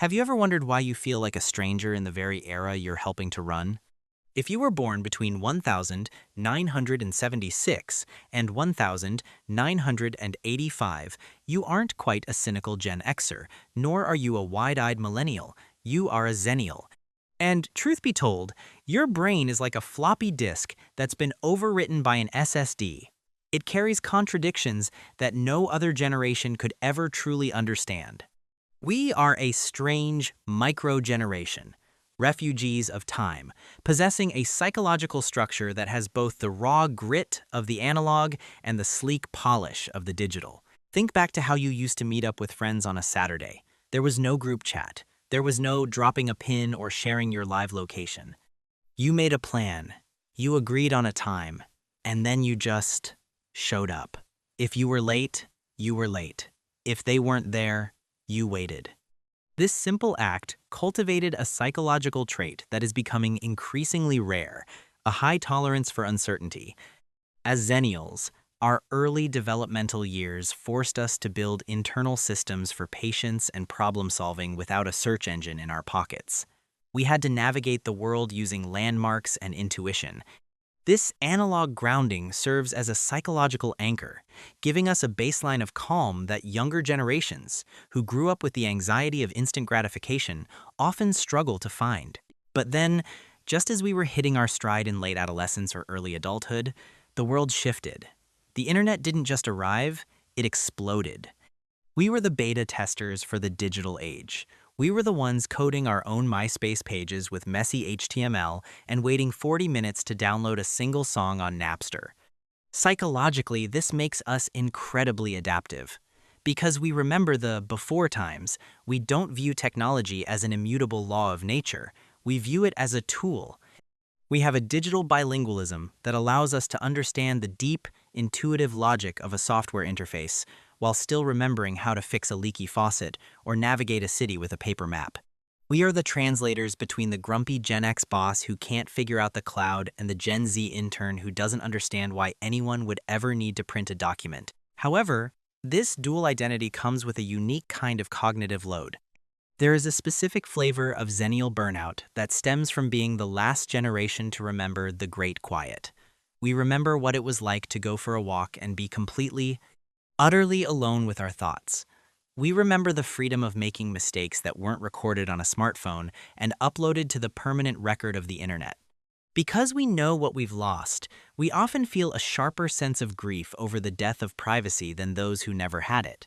Have you ever wondered why you feel like a stranger in the very era you're helping to run? If you were born between 1976 and 1985, you aren't quite a cynical Gen Xer, nor are you a wide-eyed millennial. You are a Xennial. And truth be told, your brain is like a floppy disk that's been overwritten by an SSD. It carries contradictions that no other generation could ever truly understand. We are a strange micro-generation, refugees of time, possessing a psychological structure that has both the raw grit of the analog and the sleek polish of the digital. Think back to how you used to meet up with friends on a Saturday. There was no group chat. There was no dropping a pin or sharing your live location. You made a plan. You agreed on a time. And then you just showed up. If you were late, you were late. If they weren't there, you waited. This simple act cultivated a psychological trait that is becoming increasingly rare, a high tolerance for uncertainty. As Xennials, our early developmental years forced us to build internal systems for patience and problem-solving without a search engine in our pockets. We had to navigate the world using landmarks and intuition. This analog grounding serves as a psychological anchor, giving us a baseline of calm that younger generations, who grew up with the anxiety of instant gratification, often struggle to find. But then, just as we were hitting our stride in late adolescence or early adulthood, the world shifted. The internet didn't just arrive, it exploded. We were the beta testers for the digital age. We were the ones coding our own MySpace pages with messy HTML and waiting 40 minutes to download a single song on Napster. Psychologically, this makes us incredibly adaptive. Because we remember the before times, we don't view technology as an immutable law of nature. We view it as a tool. We have a digital bilingualism that allows us to understand the deep, intuitive logic of a software interface, while still remembering how to fix a leaky faucet or navigate a city with a paper map. We are the translators between the grumpy Gen X boss who can't figure out the cloud and the Gen Z intern who doesn't understand why anyone would ever need to print a document. However, this dual identity comes with a unique kind of cognitive load. There is a specific flavor of Xennial burnout that stems from being the last generation to remember the Great Quiet. We remember what it was like to go for a walk and be completely, utterly alone with our thoughts. We remember the freedom of making mistakes that weren't recorded on a smartphone and uploaded to the permanent record of the internet. Because we know what we've lost, we often feel a sharper sense of grief over the death of privacy than those who never had it.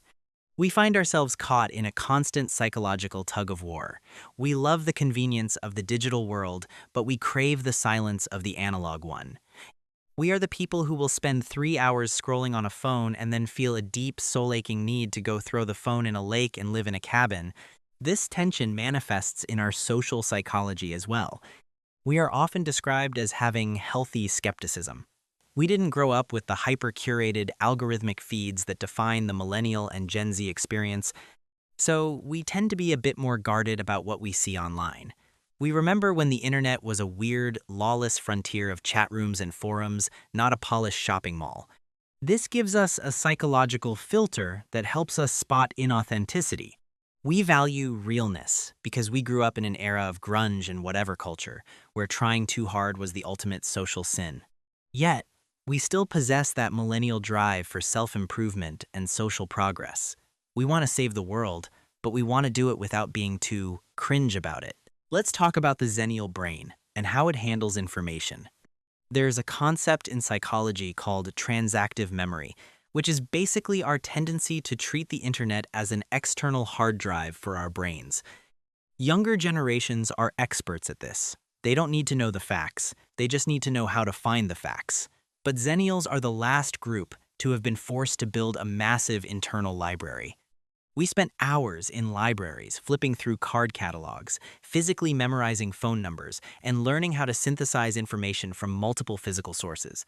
We find ourselves caught in a constant psychological tug-of-war. We love the convenience of the digital world, but we crave the silence of the analog one. We are the people who will spend 3 hours scrolling on a phone and then feel a deep, soul-aching need to go throw the phone in a lake and live in a cabin. This tension manifests in our social psychology as well. We are often described as having healthy skepticism. We didn't grow up with the hyper-curated algorithmic feeds that define the millennial and Gen Z experience, so we tend to be a bit more guarded about what we see online. We remember when the internet was a weird, lawless frontier of chat rooms and forums, not a polished shopping mall. This gives us a psychological filter that helps us spot inauthenticity. We value realness because we grew up in an era of grunge and whatever culture, where trying too hard was the ultimate social sin. Yet, we still possess that millennial drive for self-improvement and social progress. We want to save the world, but we want to do it without being too cringe about it. Let's talk about the Xennial brain and how it handles information. There's a concept in psychology called transactive memory, which is basically our tendency to treat the internet as an external hard drive for our brains. Younger generations are experts at this. They don't need to know the facts, they just need to know how to find the facts. But Xennials are the last group to have been forced to build a massive internal library. We spent hours in libraries flipping through card catalogs, physically memorizing phone numbers, and learning how to synthesize information from multiple physical sources.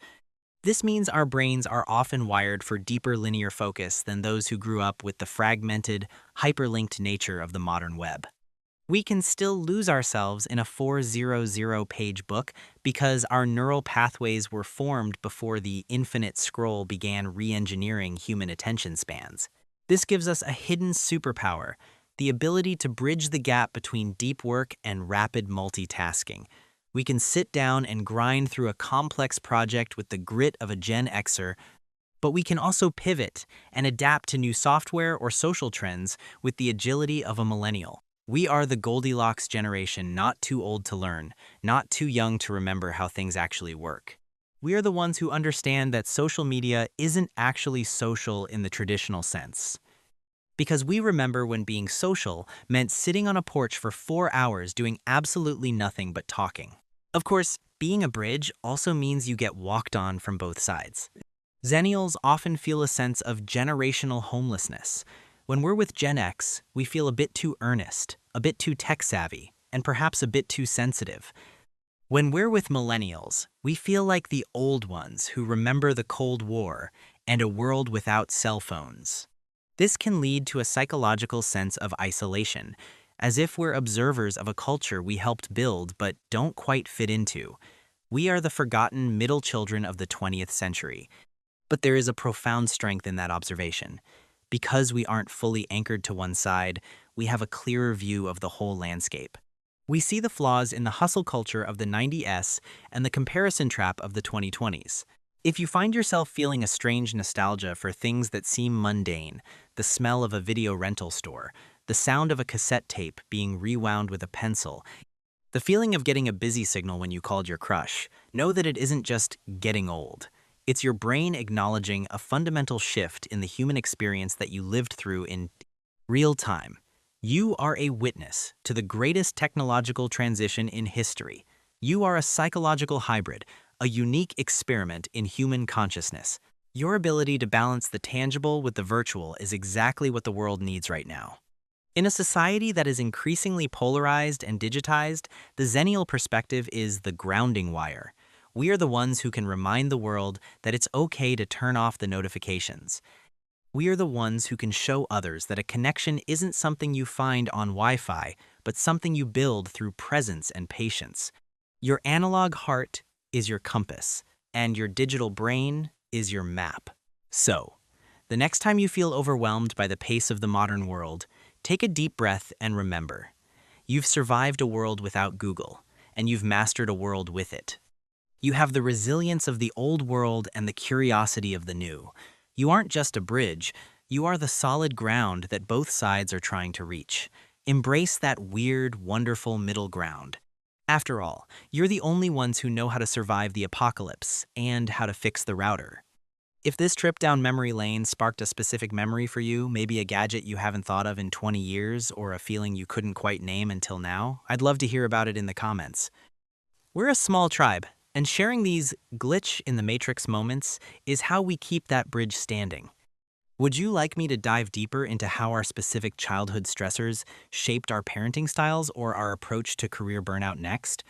This means our brains are often wired for deeper linear focus than those who grew up with the fragmented, hyperlinked nature of the modern web. We can still lose ourselves in a 400-page book because our neural pathways were formed before the infinite scroll began re-engineering human attention spans. This gives us a hidden superpower. the ability to bridge the gap between deep work and rapid multitasking. We can sit down and grind through a complex project with the grit of a Gen Xer, but we can also pivot and adapt to new software or social trends with the agility of a millennial. We are the Goldilocks generation, not too old to learn, not too young to remember how things actually work. We are the ones who understand that social media isn't actually social in the traditional sense. Because we remember when being social meant sitting on a porch for 4 hours doing absolutely nothing but talking. Of course, being a bridge also means you get walked on from both sides. Xennials often feel a sense of generational homelessness. When we're with Gen X, we feel a bit too earnest, a bit too tech-savvy, and perhaps a bit too sensitive. When we're with millennials, we feel like the old ones who remember the Cold War and a world without cell phones. This can lead to a psychological sense of isolation, as if we're observers of a culture we helped build but don't quite fit into. We are the forgotten middle children of the 20th century. But there is a profound strength in that observation. Because we aren't fully anchored to one side, we have a clearer view of the whole landscape. We see the flaws in the hustle culture of the 90s and the comparison trap of the 2020s. If you find yourself feeling a strange nostalgia for things that seem mundane, the smell of a video rental store, the sound of a cassette tape being rewound with a pencil, the feeling of getting a busy signal when you called your crush, know that it isn't just getting old. It's your brain acknowledging a fundamental shift in the human experience that you lived through in real time. You are a witness to the greatest technological transition in history. You are a psychological hybrid, a unique experiment in human consciousness. Your ability to balance the tangible with the virtual is exactly what the world needs right now. In a society that is increasingly polarized and digitized, the Xennial perspective is the grounding wire. We are the ones who can remind the world that it's okay to turn off the notifications. We are the ones who can show others that a connection isn't something you find on Wi-Fi, but something you build through presence and patience. Your analog heart is your compass, and your digital brain is your map. So, the next time you feel overwhelmed by the pace of the modern world, take a deep breath and remember, you've survived a world without Google, and you've mastered a world with it. You have the resilience of the old world and the curiosity of the new. You aren't just a bridge, you are the solid ground that both sides are trying to reach. Embrace that weird, wonderful middle ground. After all, you're the only ones who know how to survive the apocalypse and how to fix the router. If this trip down memory lane sparked a specific memory for you, maybe a gadget you haven't thought of in 20 years or a feeling you couldn't quite name until now, I'd love to hear about it in the comments. We're a small tribe, and sharing these glitch in the matrix moments is how we keep that bridge standing. Would you like me to dive deeper into how our specific childhood stressors shaped our parenting styles or our approach to career burnout next?